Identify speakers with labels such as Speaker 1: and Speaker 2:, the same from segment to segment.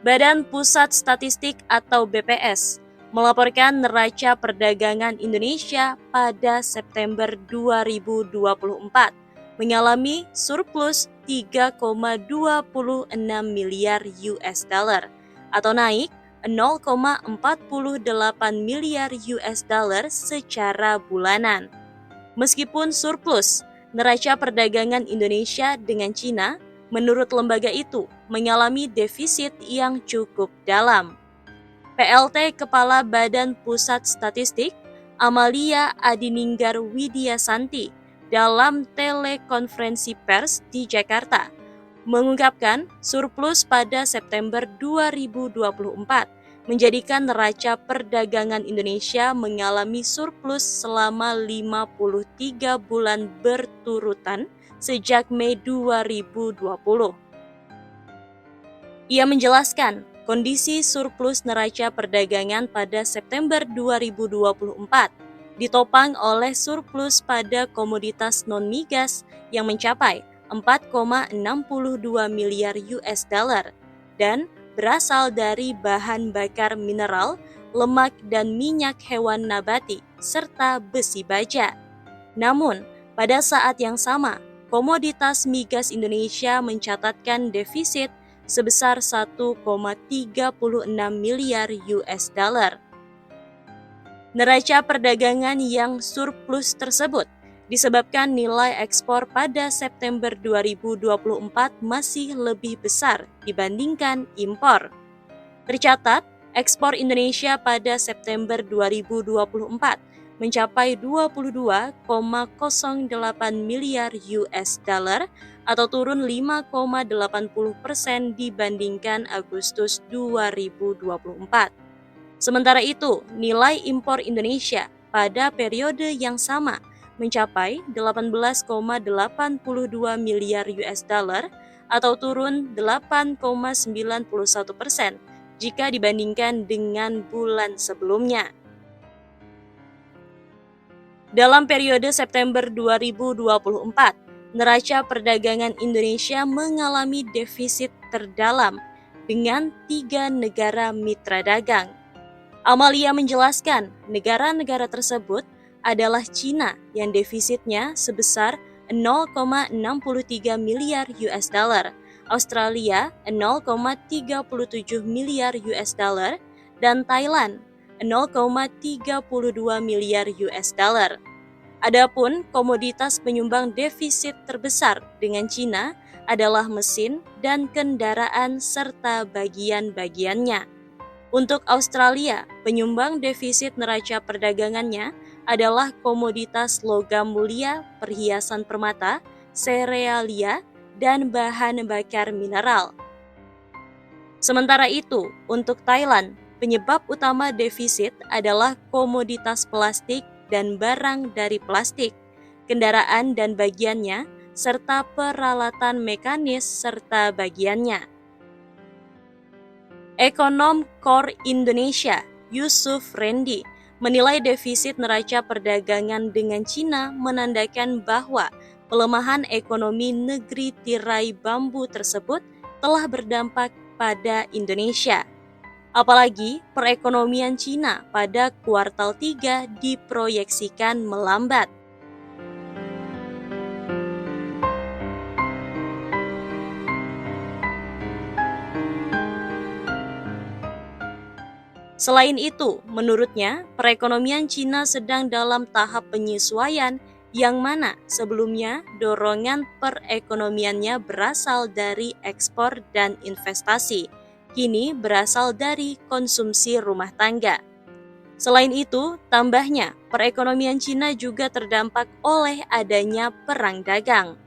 Speaker 1: Badan Pusat Statistik atau BPS melaporkan neraca perdagangan Indonesia pada September 2024 mengalami surplus 3,26 miliar US dollar atau naik 0,48 miliar US dollar secara bulanan. Meskipun surplus, neraca perdagangan Indonesia dengan Cina menurut lembaga itu mengalami defisit yang cukup dalam. PLT Kepala Badan Pusat Statistik, Amalia Adininggar Widyasanti, dalam telekonferensi pers di Jakarta, mengungkapkan surplus pada September 2024 menjadikan neraca perdagangan Indonesia mengalami surplus selama 53 bulan berturutan sejak Mei 2020. Ia menjelaskan, kondisi surplus neraca perdagangan pada September 2024 ditopang oleh surplus pada komoditas non-migas yang mencapai 4,62 miliar US dollar dan berasal dari bahan bakar mineral, lemak dan minyak hewan nabati, serta besi baja. Namun, pada saat yang sama, komoditas migas Indonesia mencatatkan defisit sebesar 1,36 miliar US dollar. Neraca perdagangan yang surplus tersebut disebabkan nilai ekspor pada September 2024 masih lebih besar dibandingkan impor. Tercatat, ekspor Indonesia pada September 2024 mencapai 22,08 miliar US dollar atau turun 5,80% dibandingkan Agustus 2024. Sementara itu, nilai impor Indonesia pada periode yang sama mencapai 18,82 miliar US dollar atau turun 8,91% jika dibandingkan dengan bulan sebelumnya. Dalam periode September 2024, neraca perdagangan Indonesia mengalami defisit terdalam dengan 3 negara mitra dagang. Amalia menjelaskan, negara-negara tersebut adalah Cina yang defisitnya sebesar 0,63 miliar US dollar, Australia 0,37 miliar US dollar, dan Thailand 0,32 miliar US dollar. Adapun komoditas penyumbang defisit terbesar dengan Cina adalah mesin dan kendaraan serta bagian-bagiannya. Untuk Australia, penyumbang defisit neraca perdagangannya adalah komoditas logam mulia, perhiasan permata, serealia, dan bahan bakar mineral. Sementara itu, untuk Thailand, penyebab utama defisit adalah komoditas plastik dan barang dari plastik, kendaraan dan bagiannya, serta peralatan mekanis serta bagiannya. Ekonom Core Indonesia, Yusuf Rendi, menilai defisit neraca perdagangan dengan Cina menandakan bahwa pelemahan ekonomi negeri tirai bambu tersebut telah berdampak pada Indonesia. Apalagi perekonomian Cina pada kuartal 3 diproyeksikan melambat. Selain itu, menurutnya, perekonomian Cina sedang dalam tahap penyesuaian yang mana sebelumnya dorongan perekonomiannya berasal dari ekspor dan investasi, kini berasal dari konsumsi rumah tangga. Selain itu, tambahnya, perekonomian Cina juga terdampak oleh adanya perang dagang.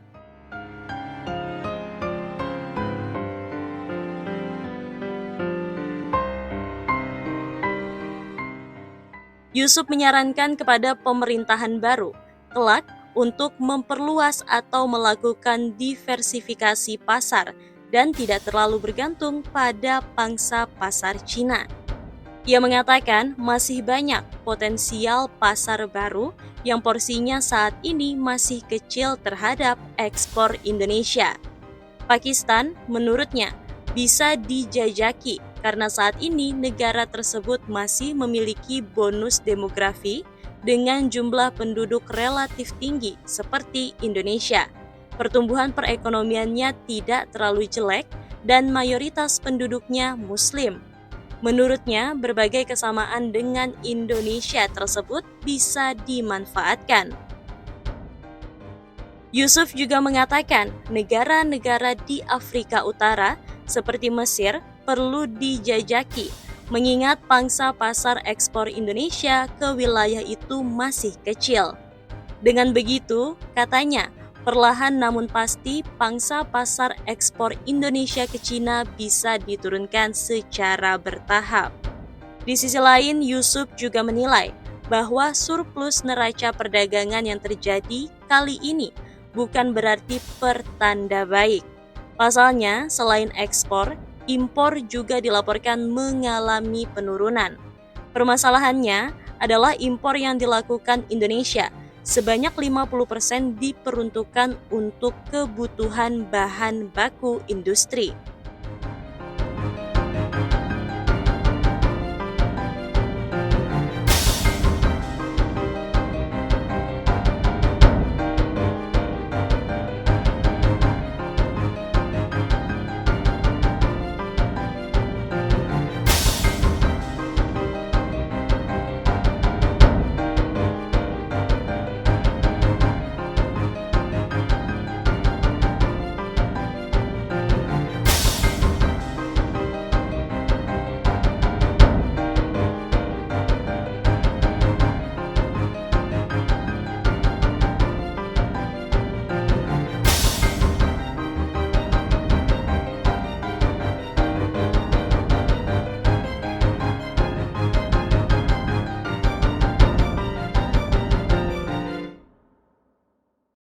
Speaker 1: Yusuf menyarankan kepada pemerintahan baru kelak untuk memperluas atau melakukan diversifikasi pasar dan tidak terlalu bergantung pada pangsa pasar Cina. Ia mengatakan masih banyak potensial pasar baru yang porsinya saat ini masih kecil terhadap ekspor Indonesia. Pakistan, menurutnya, bisa dijajaki karena saat ini negara tersebut masih memiliki bonus demografi dengan jumlah penduduk relatif tinggi seperti Indonesia. Pertumbuhan perekonomiannya tidak terlalu jelek dan mayoritas penduduknya Muslim. Menurutnya, berbagai kesamaan dengan Indonesia tersebut bisa dimanfaatkan. Yusuf juga mengatakan negara-negara di Afrika Utara seperti Mesir perlu dijajaki, mengingat pangsa pasar ekspor Indonesia ke wilayah itu masih kecil. Dengan begitu, katanya, perlahan namun pasti pangsa pasar ekspor Indonesia ke Cina bisa diturunkan secara bertahap. Di sisi lain, Yusuf juga menilai bahwa surplus neraca perdagangan yang terjadi kali ini bukan berarti pertanda baik. Pasalnya, selain ekspor, impor juga dilaporkan mengalami penurunan. Permasalahannya adalah impor yang dilakukan Indonesia sebanyak 50% diperuntukkan untuk kebutuhan bahan baku industri.